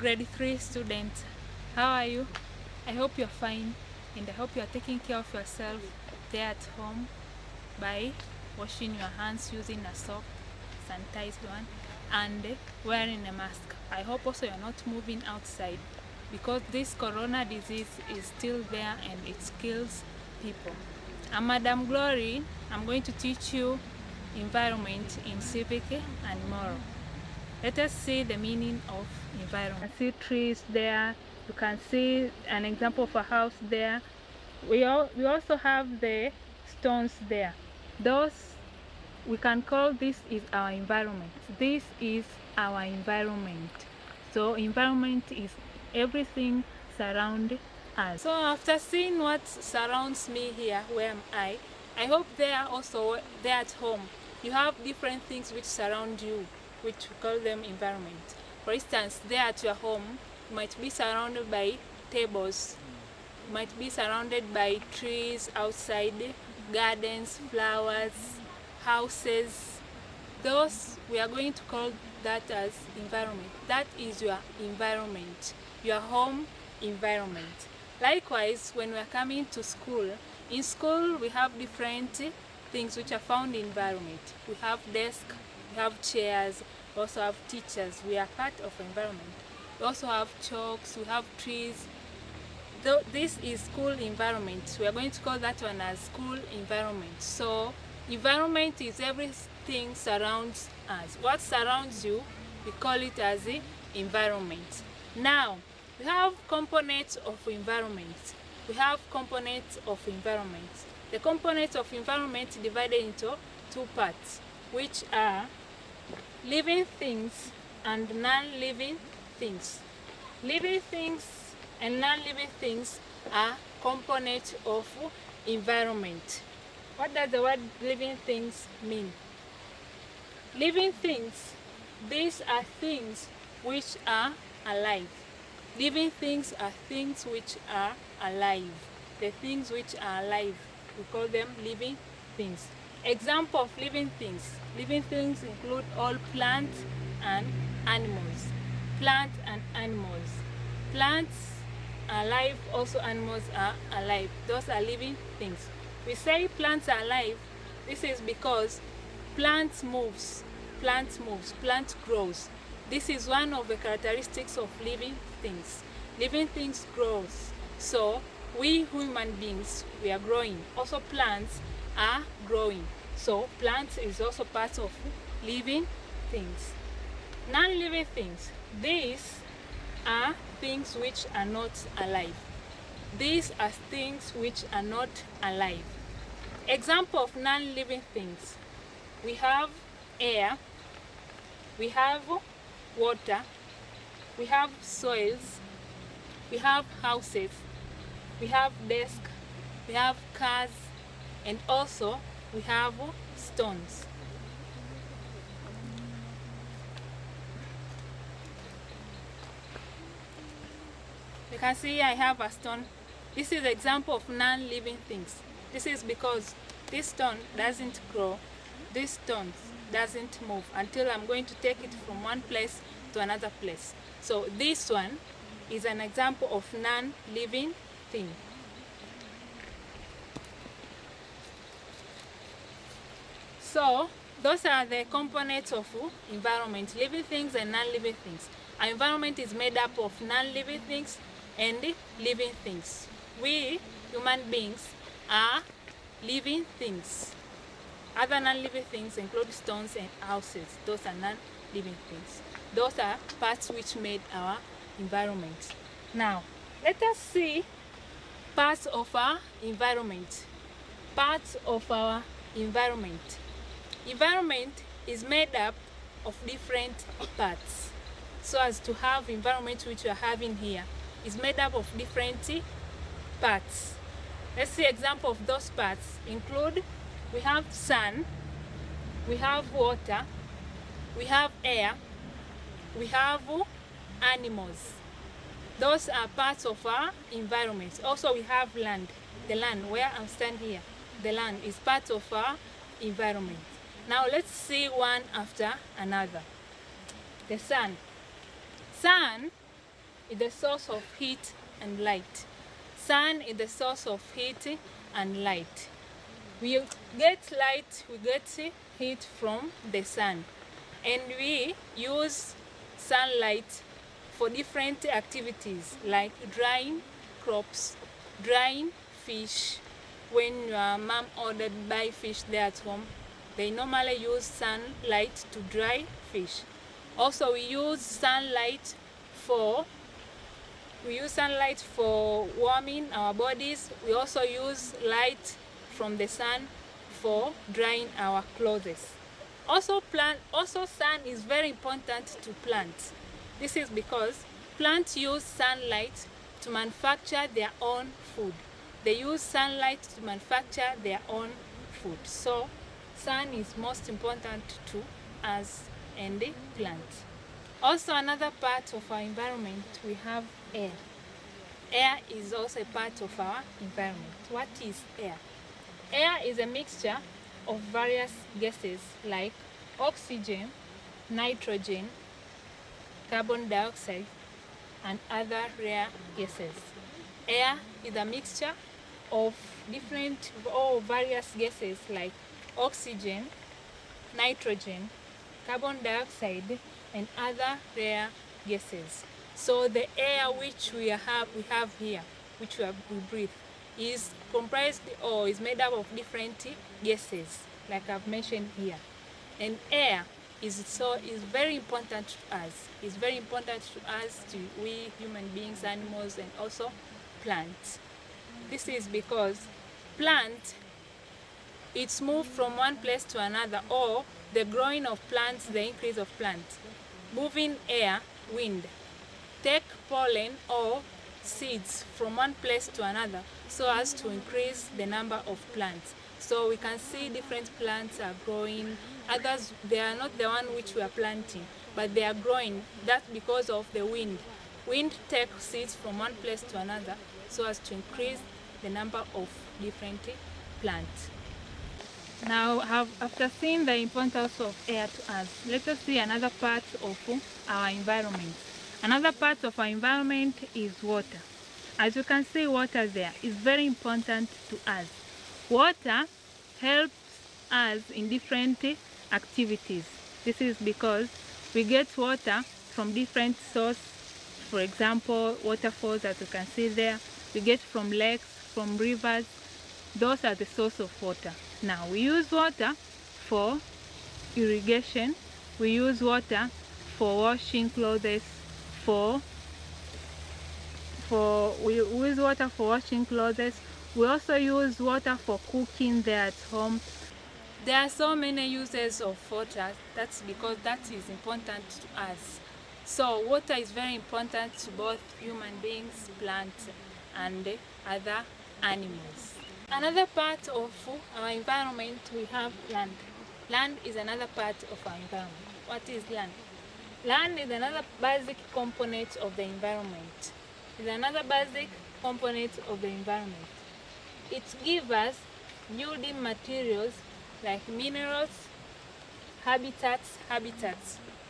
grade 3 students. How are you? I hope you're fine, and I hope you're taking care of yourself there at home by washing your hands using a soap, sanitized one, and wearing a mask. I hope also you're not moving outside because this corona disease is still there and it kills people. I'm Madam Glory. I'm going to teach you environment in civic and moral. Let us see the meaning of environment. You can see trees there. You can see an example of a house there. We also have the stones there. Those, we can call this is our environment. This is our environment. So environment is everything surrounding us. So after seeing what surrounds me here, where am I hope there also there at home you have different things which surround you, which we call them environment. For instance, there at your home, you might be surrounded by tables, you might be surrounded by trees outside, gardens, flowers, houses. Those, we are going to call that as environment. That is your environment, your home environment. Likewise, when we are coming to school, in school we have different things which are found in environment. We have desk, we have chairs, we also have teachers. We are part of environment. We also have chalks, we have trees. This is school environment. We are going to call that one as school environment. So environment is everything surrounds us. What surrounds you, we call it as the environment. Now, we have components of environment. We have components of environment. The components of environment divided into two parts, which are living things and non-living things. Living things and non-living things are components of environment. What does the word living things mean? Living things, these are things which are alive. Living things are things which are alive. The things which are alive, we call them living things. Example of living things. Living things include all plants and animals. Plants and animals. Plants are alive, also animals are alive. Those are living things. We say plants are alive. This is because plants moves, plant grows. This is one of the characteristics of living things. Living things grows. So we human beings, we are growing. Also plants are growing. So plants is also part of living things. Non-living things. These are things which are not alive. These are things which are not alive. Example of non-living things. We have air, we have water, we have soils, we have houses, we have desk, we have cars, and also we have stones. You can see I have a stone. This is an example of non-living things. This is because this stone doesn't grow, this stone doesn't move until I'm going to take it from one place to another place. So this one is an example of non-living thing. So those are the components of environment, living things and non-living things. Our environment is made up of non-living things and living things. We human beings are living things. Other non-living things include stones and houses. Those are non-living things. Those are parts which made our environment. Now, let us see parts of our environment. Parts of our environment. Environment is made up of different parts. So as to have environment which we are having here is made up of different parts. Let's see example of those parts include we have sun, we have water, we have air, we have animals. Those are parts of our environment. Also we have land. The land where I'm standing here, the land is part of our environment. Now let's see one after another. The sun. Sun is the source of heat and light. Sun is the source of heat and light. We get light, we get heat from the sun, and we use sunlight for different activities like drying crops, drying fish. When your mom ordered buy fish there at home, they normally use sunlight to dry fish. Also, we use sunlight for warming our bodies. We also use light from the sun for drying our clothes. Also, sun is very important to plants. This is because plants use sunlight to manufacture their own food. They use sunlight to manufacture their own food. So, sun is most important to us and the plants. Also, another part of our environment, we have air. Air is also a part of our environment. What is air? Air is a mixture of various gases like oxygen, nitrogen, carbon dioxide, and other rare gases. Air is a mixture of various gases like oxygen, nitrogen, carbon dioxide, and other rare gases. So the air which we have here, which we breathe, is comprised or is made up of different gases, like I've mentioned here. And air is very important to us. It's very important to us, to we human beings, animals, and also plants. This is because plants, it's moved from one place to another, or the growing of plants, the increase of plants. Moving air, wind, take pollen or seeds from one place to another so as to increase the number of plants. So we can see different plants are growing. Others, they are not the one which we are planting, but they are growing. That's because of the wind. Wind takes seeds from one place to another so as to increase the number of different plants. Now, after seeing the importance of air to us, let us see another part of our environment. Another part of our environment is water. As you can see, water there is very important to us. Water helps us in different activities. This is because we get water from different sources. For example, waterfalls, as you can see there. We get from lakes, from rivers. Those are the source of water. Now, we use water for irrigation. We use water for washing clothes, we use water for washing clothes. We also use water for cooking there at home. There are so many uses of water. That's because that is important to us. So water is very important to both human beings, plants, and other animals. Another part of our environment, we have land. Land is another part of our environment. What is land? Land is another basic component of the environment. It's another basic component of the environment. It gives us building materials like minerals, habitats.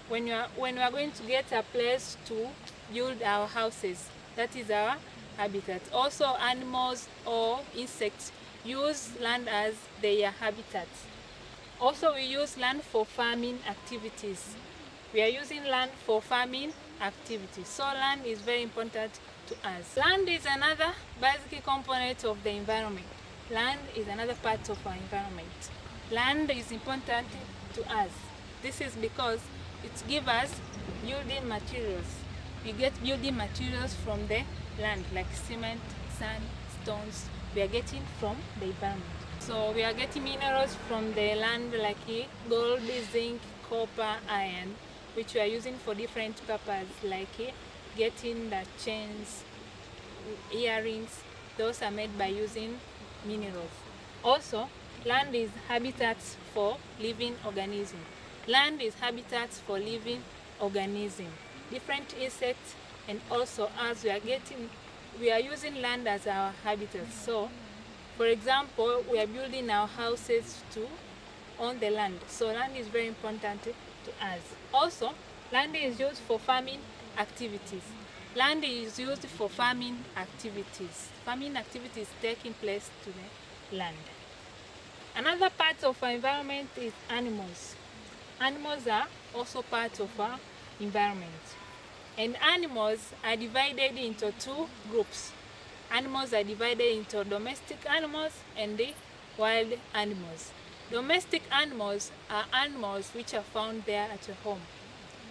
When we are going to get a place to build our houses, that is our habitat. Also, animals or insects use land as their habitat. Also, we use land for farming activities. We are using land for farming activities. So land is very important to us. Land is another basic component of the environment. Land is another part of our environment. Land is important to us. This is because it gives us building materials. We get building materials from the land, like cement, sand, stones. We are getting from the environment. So we are getting minerals from the land like gold, zinc, copper, iron, which we are using for different purposes, like getting the chains, earrings. Those are made by using minerals. Also, land is habitats for living organisms. Land is habitats for living organisms, different insects, and also as we are using land as our habitat. So, for example, we are building our houses on the land. So land is very important to us. Also, land is used for farming activities. Land is used for farming activities. Farming activities taking place to the land. Another part of our environment is animals. Animals are also part of our environment. And animals are divided into two groups. Animals are divided into domestic animals and the wild animals. Domestic animals are animals which are found there at your home,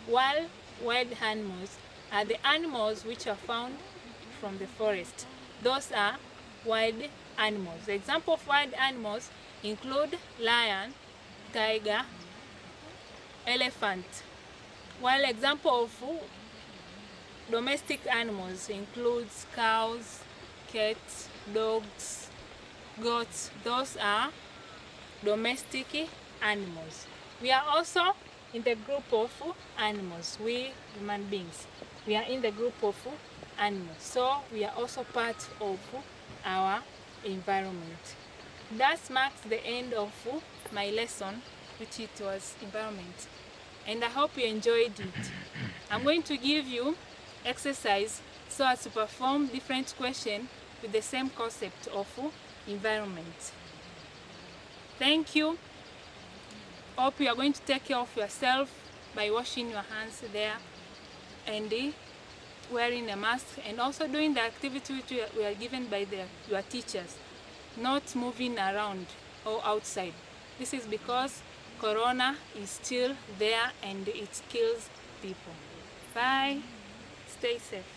while wild animals are the animals which are found from the forest. Those are wild animals. The example of wild animals include lion, tiger, elephant. While example of domestic animals includes cows, cats, dogs, goats. Those are domestic animals. We are also in the group of animals. We human beings, we are in the group of animals, so we are also part of our environment. That marks the end of my lesson, which it was environment, and I hope you enjoyed it. I'm going to give you exercise so as to perform different questions with the same concept of environment. Thank you. Hope you are going to take care of yourself by washing your hands there and wearing a mask, and also doing the activity which we are given by your teachers, not moving around or outside. This is because Corona is still there and it kills people. Bye. Stay safe.